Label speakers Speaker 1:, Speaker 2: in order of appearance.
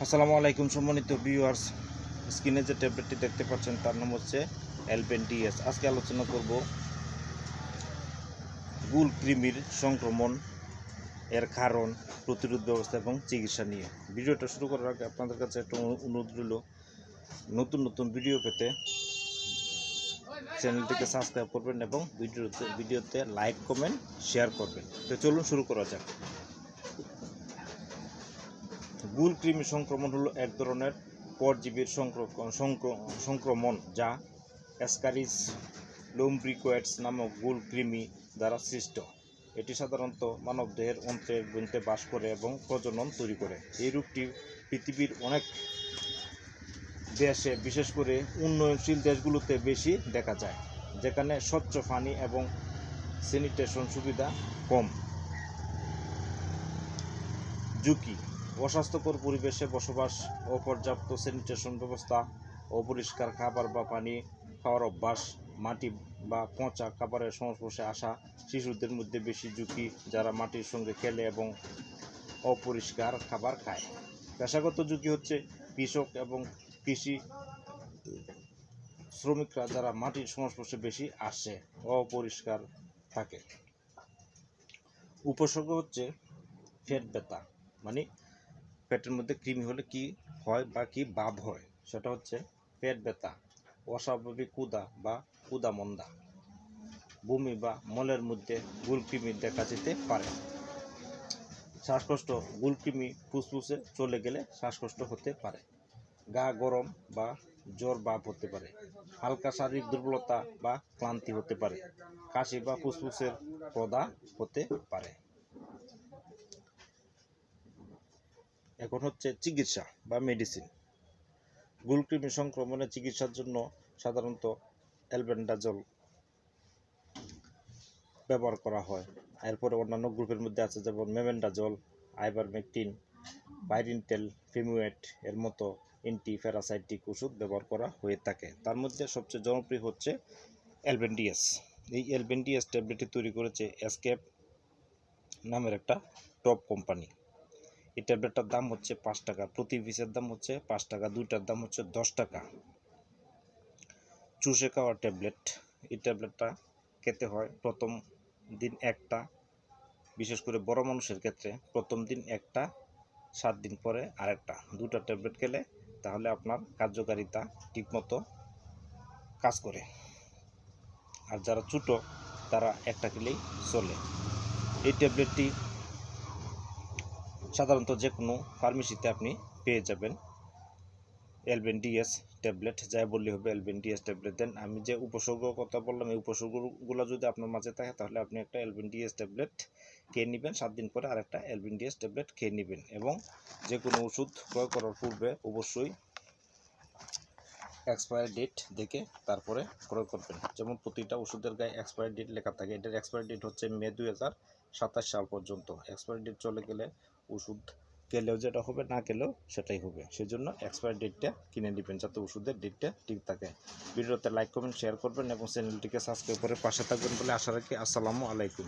Speaker 1: আসসালামু আলাইকুম সম্মানিত ভিউয়ার্স, স্ক্রিনে যে ট্যাবলেটটি দেখতে পাচ্ছেন তার নাম হচ্ছে এলবেন্ডিএস। আজকে আলোচনা করব গুল কৃমির সংক্রমণ, এর কারণ, প্রতিরোধ ব্যবস্থা এবং চিকিৎসা নিয়ে। ভিডিওটা শুরু করার আগে আপনাদের কাছে একটা অনুরোধ রইল, নতুন নতুন ভিডিও পেতে চ্যানেলটিকে সাবস্ক্রাইব করবেন এবং ভিডিওতে লাইক কমেন্ট শেয়ার করবেন। তো চলুন শুরু করা যাক। গুল কৃমি সংক্রমণ হলো এক ধরনের পরজীবীর সংক্রমণ যা অ্যাসকারিস লুম্ব্রিকোয়েটস নামক গুল কৃমি দ্বারা সৃষ্ট। এটি সাধারণত মানবদেহের অন্ত্রের গ্রন্থে বাস করে এবং প্রজনন তৈরি করে। এই রোগটি পৃথিবীর অনেক দেশে, বিশেষ করে উন্নয়নশীল দেশগুলোতে বেশি দেখা যায়, যেখানে স্বচ্ছ পানি এবং স্যানিটেশন সুবিধা কম। ঝুঁকি: অস্বাস্থ্যকর পরিবেশে বসবাস, অপর্যাপ্ত স্যানিটেশন ব্যবস্থা, অপরিষ্কার খাবার বা পানি খাওয়ার অভ্যাস, মাটি বা পচা খাবারের সংস্পর্শে আসা শিশুদের মধ্যে বেশি ঝুঁকি যারা মাটির সঙ্গে খেলে এবং অপরিষ্কার খাবার খায়। পেশাগত ঝুঁকি হচ্ছে কৃষক এবং কৃষি শ্রমিকরা যারা মাটির সংস্পর্শে বেশি আসে, অপরিষ্কার থাকে। উপসর্গ হচ্ছে পেট ব্যথা, মানে পেটের মধ্যে কৃমি হলে কি হয় বা কি ভাব হয়, সেটা হচ্ছে পেট ব্যথা, অস্বাভাবিক ক্ষুধা বা ক্ষুধামন্দা, বমি বা মলের মধ্যে গুলকৃমি দেখা যেতে পারে। শ্বাসকষ্ট: গুলকৃমি ফুসফুসে চলে গেলে শ্বাসকষ্ট হতে পারে। গা গরম বা জ্বর ভাব হতে পারে। হালকা শারীরিক দুর্বলতা বা ক্লান্তি হতে পারে। কাশি বা ফুসফুসের প্রদাহ হতে পারে। এখন হচ্ছে চিকিৎসা বা মেডিসিন। গুলকৃমি সংক্রমণের চিকিৎসার জন্য সাধারণত অ্যালবেন্ডাজল ব্যবহার করা হয়। এরপরে অন্যান্য গ্রুপের মধ্যে আছে যেমন মেবেন্ডাজল, আইভারমেকটিন, পাইরিনটেল, ফিমুয়েট এর মতো অ্যান্টিপ্যারাসাইটিক ওষুধ ব্যবহার করা হয়ে থাকে। তার মধ্যে সবচেয়ে জনপ্রিয় হচ্ছে এলবেন্ডিএস। এই এলবেন্ডিএস ট্যাবলেটটি তৈরি করেছে এসকেপ নামের একটা টপ কোম্পানি। এই ট্যাবলেটটার দাম হচ্ছে 5 টাকা, প্রতি পিসের দাম হচ্ছে 5 টাকা, দুইটার দাম হচ্ছে 10 টাকা। চুষে খাওয়ার ট্যাবলেট। এই ট্যাবলেটটা খেতে হয় প্রথম দিন একটা, বিশেষ করে বড় মানুষের ক্ষেত্রে প্রথম দিন একটা, 7 দিন পরে আরেকটা। দুটা ট্যাবলেট খেলে তাহলে আপনার কার্যকারিতা ঠিকমতো কাজ করে। আর যারা ছোটো তারা একটা খেলেই চলে। এই ট্যাবলেটটি সাধারণত যে কোনো ফার্মেসিতে আপনি পেয়ে যাবেন। এলবেন্ডিএস ট্যাবলেট যাই বললে হবে এলবেন্ডিএস ট্যাবলেট দেন। আমি যে উপসর্গের কথা বললাম, এই উপসর্গগুলো যদি আপনার মাঝে থাকে তাহলে আপনি একটা এলবেন্ডিএস ট্যাবলেট খেয়ে নেবেন, 7 দিন পরে আরেকটা এলবেন্ডিএস ট্যাবলেট খেয়ে নেবেন। এবং যে কোনো ওষুধ ক্রয় করার পূর্বে অবশ্যই এক্সপায়ারি ডেট দেখে তারপরে ক্রয় করবেন। যেমন প্রতিটা ওষুধের গায়ে এক্সপায়ারি ডেট লেখা থাকে। এটার এক্সপায়ারি ডেট হচ্ছে মে 2027 সাল পর্যন্ত। এক্সপায়ারি ডেট চলে গেলে ওষুধ খেলেও যেটা হবে, না খেলেও সেটাই হবে। সেজন্য এক্সপায়ারি ডেটটা কিনে নেবেন যাতে ওষুধের ডেটটা ঠিক থাকে। ভিডিওতে লাইক কমেন্ট শেয়ার করবেন এবং চ্যানেলটিকে সাবস্ক্রাইব করে পাশে থাকবেন বলে আশা রাখি। আসসালামু আলাইকুম।